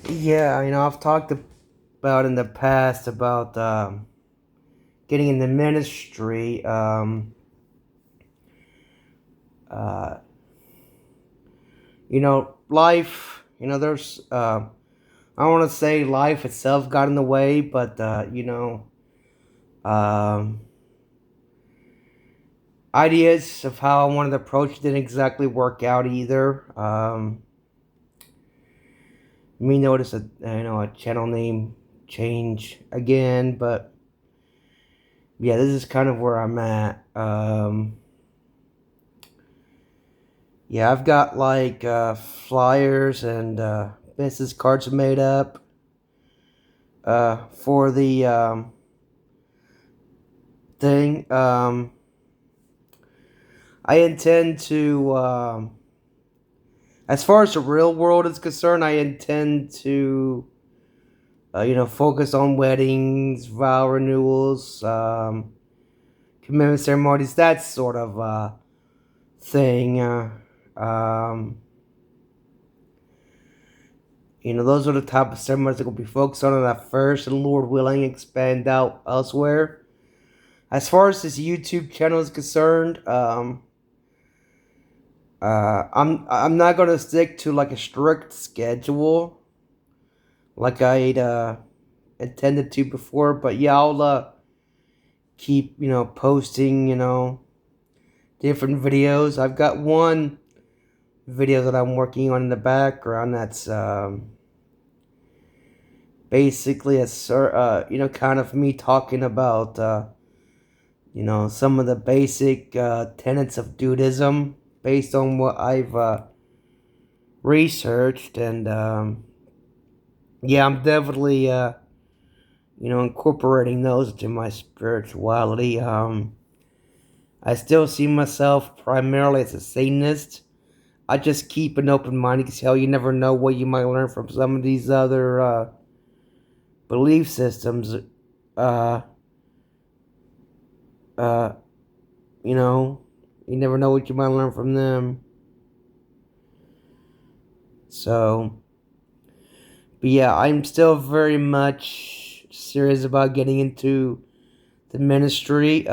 Yeah, I've talked about in the past about getting in the ministry. Uh, Life. There's. I don't want to say life itself got in the way, but um, ideas of how I wanted to approach didn't exactly work out either. Me notice a channel name change again, but yeah, this is kind of where I'm at. Yeah, I've got like flyers and business cards made up for the thing. I intend to, as far as the real world is concerned, I intend to, focus on weddings, vow renewals, commitment ceremonies, that sort of thing. Um, those are the type of ceremonies that will be focused on at first, and Lord willing, expand out elsewhere. As far as this YouTube channel is concerned, I'm not gonna stick to like a strict schedule like I'd intended to before, but yeah, I'll keep posting different videos. I've got one video that I'm working on in the background that's basically kind of me talking about some of the basic tenets of Dudism based on what I've researched, and yeah, I'm definitely incorporating those into my spirituality. I still see myself primarily as a Satanist. I just keep an open mind because hell, you never know what you might learn from some of these other belief systems. Uh, uh, you know, you never know what you might learn from them. So, but yeah, I'm still very much serious about getting into the ministry.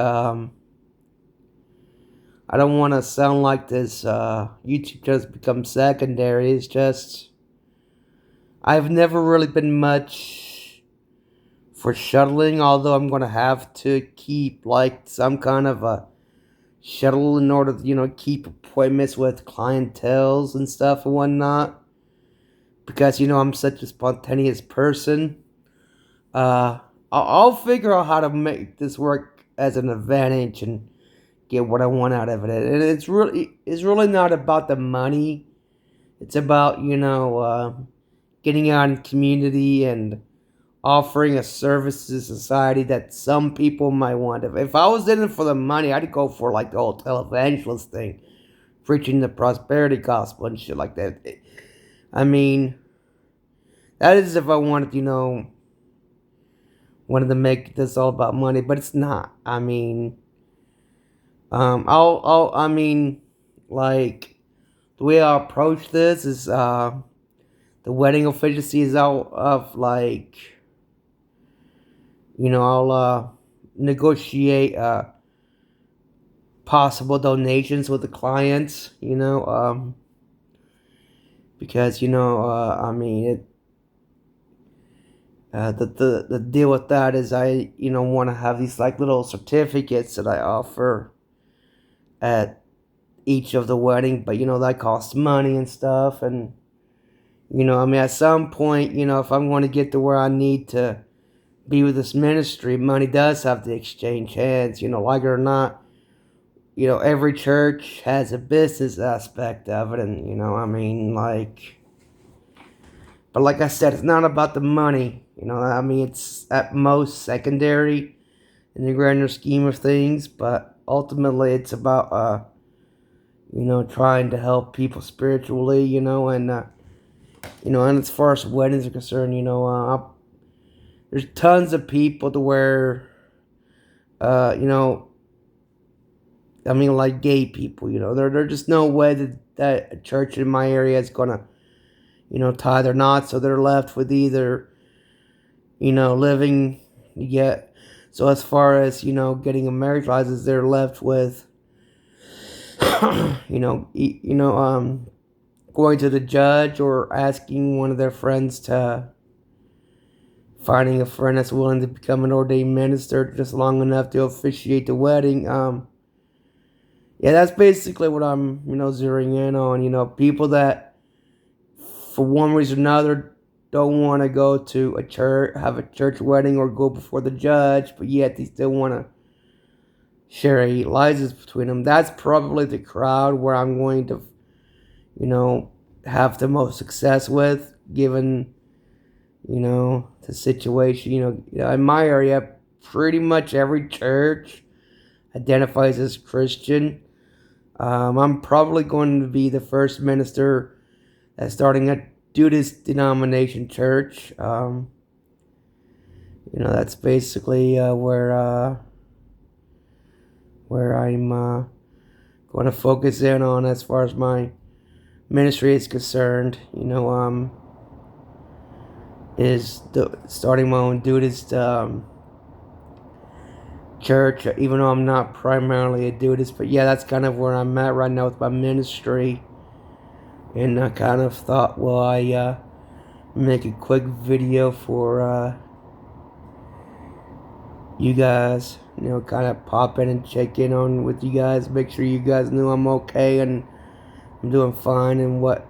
I don't want to sound like this YouTube just become secondary. It's just I've never really been much for shuttling, although I'm gonna have to keep like some kind of a shuttle in order to keep appointments with clientels and stuff and whatnot. Because I'm such a spontaneous person. Uh, I'll figure out how to make this work as an advantage and get what I want out of it. And it's really not about the money. It's about getting out in community and offering a service to society that some people might want. If I was in it for the money, I'd go for like the whole televangelist thing, preaching the prosperity gospel and shit like that. I mean, that is if I wanted to make this all about money, but it's not. I mean, I mean, like the way I approach this is, the wedding officiancy is out of like, I'll negotiate possible donations with the clients, because I mean the deal with that is I want to have these like little certificates that I offer at each of the wedding, but that costs money and stuff, and I mean at some point if I'm going to get to where I need to be with this ministry, money does have to exchange hands, like it or not. Every church has a business aspect of it, and I mean, like, but like I said, it's not about the money. I mean, it's at most secondary in the grander scheme of things, but ultimately, it's about trying to help people spiritually, and as far as weddings are concerned, there's tons of people to where, uh, you know, I mean, like gay people, there's just no way that a church in my area is gonna, tie their knots, so they're left with either, living yet. So as far as, getting a marriage license, they're left with, going to the judge or asking one of their friends to, finding a friend that's willing to become an ordained minister just long enough to officiate the wedding. Yeah, that's basically what I'm, zeroing in on. People that, for one reason or another, don't want to go to a church, have a church wedding, or go before the judge, but yet they still want to share a license between them. That's probably the crowd where I'm going to, have the most success with, given, the situation. In my area, pretty much every church identifies as Christian. I'm probably going to be the first minister that's starting a Dudeist denomination church. That's basically where I'm going to focus in on as far as my ministry is concerned. Is starting my own Dudeist church, even though I'm not primarily a Dudeist. But yeah, that's kind of where I'm at right now with my ministry. And I kind of thought, well, I make a quick video for you guys, kind of pop in and check in on with you guys, make sure you guys know I'm okay and I'm doing fine, and what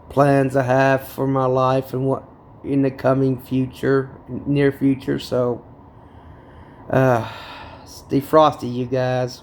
plans I have for my life and what in the coming future, near future. So stay frosty, you guys.